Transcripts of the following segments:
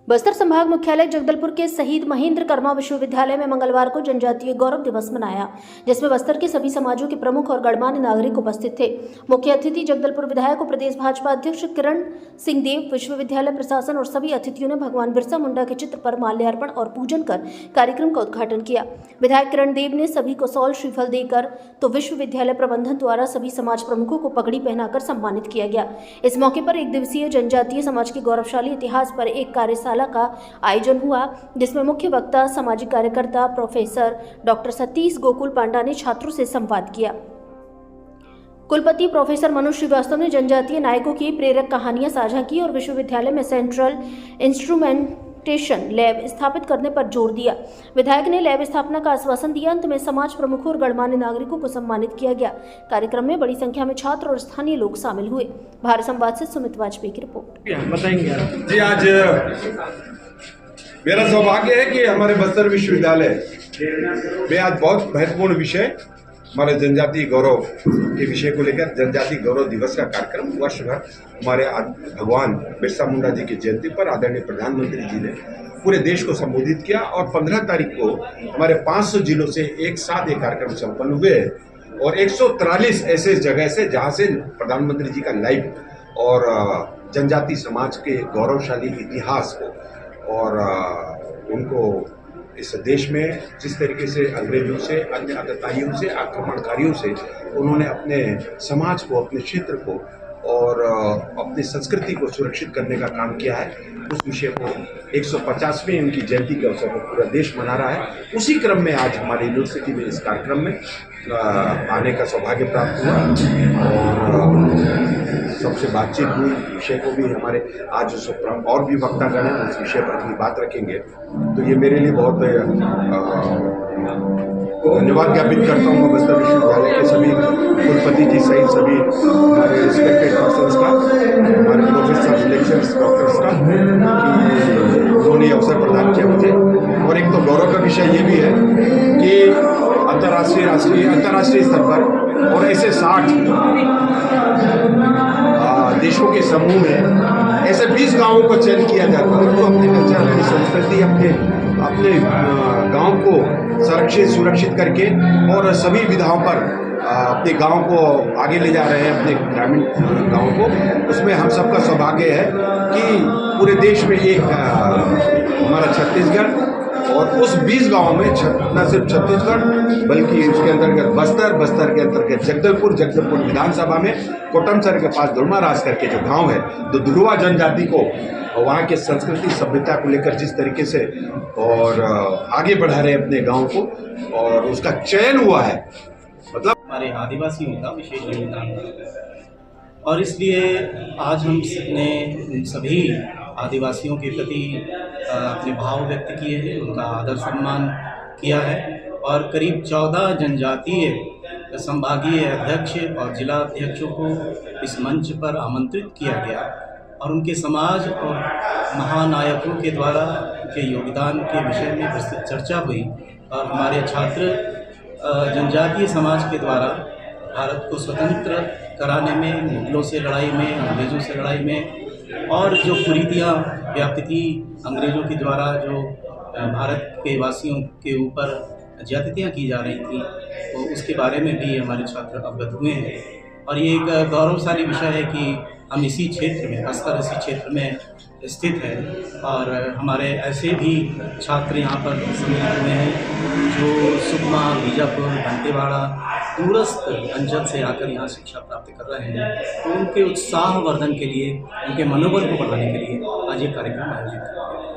बस्तर संभाग मुख्यालय जगदलपुर के शहीद महेंद्र कर्मा विश्वविद्यालय में मंगलवार को जनजातीय गौरव दिवस मनाया, जिसमें बस्तर के सभी समाजों के प्रमुख और गणमान्य नागरिक उपस्थित थे। मुख्य अतिथि जगदलपुर विधायक और प्रदेश भाजपा अध्यक्ष किरण सिंह देव, विश्वविद्यालय प्रशासन और सभी अतिथियों ने भगवान बिरसा मुंडा के चित्र पर माल्यार्पण और पूजन कर कार्यक्रम का उद्घाटन किया। विधायक किरण देव ने सभी को सॉल श्रीफल देकर तो विश्वविद्यालय प्रबंधन द्वारा सभी समाज प्रमुखों को पगड़ी पहनाकर सम्मानित किया गया। इस मौके पर एक दिवसीय जनजातीय समाज के गौरवशाली इतिहास पर एक कार्यशाला का आयोजन हुआ, जिसमें मुख्य वक्ता सामाजिक कार्यकर्ता प्रोफेसर डॉक्टर सतीश गोकुल पांडा ने छात्रों से संवाद किया। कुलपति प्रोफेसर मनोज श्रीवास्तव ने जनजातीय नायकों की प्रेरक कहानियां साझा की और विश्वविद्यालय में सेंट्रल इंस्ट्रूमेंटेशन लैब स्थापित करने पर जोर दिया। विधायक ने लैब स्थापना का आश्वासन दिया। अंत में समाज प्रमुखों और गणमान्य नागरिकों को सम्मानित किया गया। कार्यक्रम में बड़ी संख्या में छात्र और स्थानीय लोग शामिल हुए। भारत संवाद से सुमित वाजपेयी की रिपोर्ट। बताएंगे जी। आज मेरा सौभाग्य है कि हमारे बस्तर विश्वविद्यालय में आज बहुत महत्वपूर्ण विषय हमारे जनजातीय गौरव के विषय को लेकर जनजातीय गौरव दिवस का कार्यक्रम वर्ष भर हमारे भगवान बिरसा मुंडा जी की जयंती पर आदरणीय प्रधानमंत्री जी ने पूरे देश को संबोधित किया और 15 तारीख को हमारे 500 जिलों से एक साथ ये कार्यक्रम संपन्न हुए और 143 ऐसे जगह से जहां से प्रधानमंत्री जी का लाइव और जनजातीय समाज के गौरवशाली इतिहास को और उनको इस देश में जिस तरीके से अंग्रेजों से, अन्य आतताइयों से, आक्रमणकारियों से उन्होंने अपने समाज को, अपने क्षेत्र को और अपनी संस्कृति को सुरक्षित करने का काम किया है, उस विषय को 150वीं उनकी जयंती के अवसर पर पूरा देश मना रहा है। उसी क्रम में आज हमारी यूनिवर्सिटी में इस कार्यक्रम में आने का सौभाग्य प्राप्त हुआ और सबसे बातचीत हुई। विषय को भी हमारे आज और भी वक्तागण हैं उस विषय पर अपनी बात रखेंगे, तो ये मेरे लिए बहुत धन्यवाद ज्ञापित करता हूँ बस्तर विश्वविद्यालय के सभी कुलपति जी सहित सभी हमारे रिस्पेक्टेड पर्सन्स का, हमारे प्रोफेसर लेक्चरर्स, डॉक्टर्स का, कि उन्होंने अवसर प्रदान किया मुझे। और एक तो गौरव का विषय ये भी है कि अंतर्राष्ट्रीय स्तर पर और ऐसे 60 देशों के समूह में ऐसे 20 गांवों को चयन किया जाता है तो अपने कल्चर, अपनी संस्कृति, अपने गांव को सुरक्षित करके और सभी विधाओं पर अपने गांव को आगे ले जा रहे हैं, अपने ग्रामीण गांव को। उसमें हम सबका सौभाग्य है कि पूरे देश में एक हमारा छत्तीसगढ़ और उस 20 गांवों में न सिर्फ छत्तीसगढ़ बल्कि उसके अंतर्गत बस्तर के अंतर्गत जगदलपुर विधानसभा में कोटमसर के पास दुर्माराज करके जो गांव है, तो दुर्वा जनजाति को वहाँ के संस्कृति सभ्यता को लेकर जिस तरीके से और आगे बढ़ा रहे हैं अपने गांव को और उसका चयन हुआ है, मतलब हमारे आदिवासियों का विशेष योगदान है और इसलिए आज हमने सभी आदिवासियों के प्रति अपने भाव व्यक्त किए हैं, उनका आदर सम्मान किया है और करीब 14 जनजातीय संभागीय अध्यक्ष और जिला अध्यक्षों को इस मंच पर आमंत्रित किया गया और उनके समाज और महानायकों के द्वारा उनके योगदान के विषय में विस्तृत चर्चा हुई और हमारे छात्र जनजातीय समाज के द्वारा भारत को स्वतंत्र कराने में, मुगलों से लड़ाई में, अंग्रेज़ों से लड़ाई में और जो कुरीतियाँ व्याप्त थी अंग्रेज़ों के द्वारा जो भारत के वासियों के ऊपर ज्यादतियाँ की जा रही थी, तो उसके बारे में भी हमारे छात्र अवगत हुए हैं। और ये एक गौरवशाली विषय है कि हम इसी क्षेत्र में, बस्तर इसी क्षेत्र में स्थित है और हमारे ऐसे भी छात्र यहाँ पर सम्मिलित हुए हैं जो सुकमा, बीजापुर, दंतेवाड़ा, दूरस्थ अंचल से आकर यहाँ शिक्षा प्राप्त कर रहे हैं। तो उनके उत्साह वर्धन के लिए, उनके मनोबल को बढ़ाने के लिए आज ये कार्यक्रम आयोजित किया गया।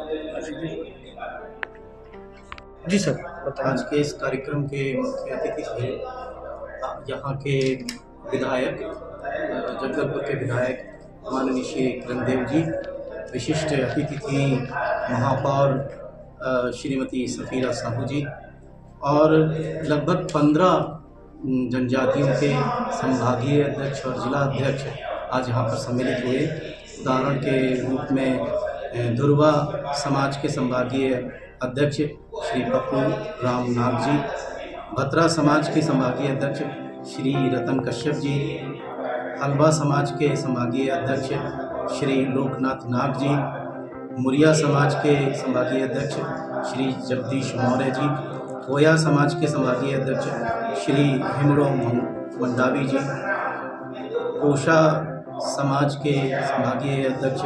जी सर, आज के इस कार्यक्रम के मुख्य अतिथि थे यहाँ के विधायक, जगदलपुर के विधायक माननीय श्री किरण देव जी। विशिष्ट अतिथि थी महापौर श्रीमती सफीरा साहू जी और लगभग 15 जनजातियों के संभागीय अध्यक्ष और जिला अध्यक्ष आज यहाँ पर सम्मिलित हुए। उदाहरण के रूप में धुरवा समाज के संभागीय अध्यक्ष श्री पप्पू राम नाग जी, भत्रा समाज के संभागीय अध्यक्ष श्री रतन कश्यप जी, हलवा समाज के संभागीय अध्यक्ष श्री लोकनाथ नाग जी, मुरिया समाज के संभागीय अध्यक्ष श्री जगदीश मौर्य जी, कोया समाज के संभागीय अध्यक्ष श्री हिमड़ो मंडावी जी, कोशा समाज के संभागीय अध्यक्ष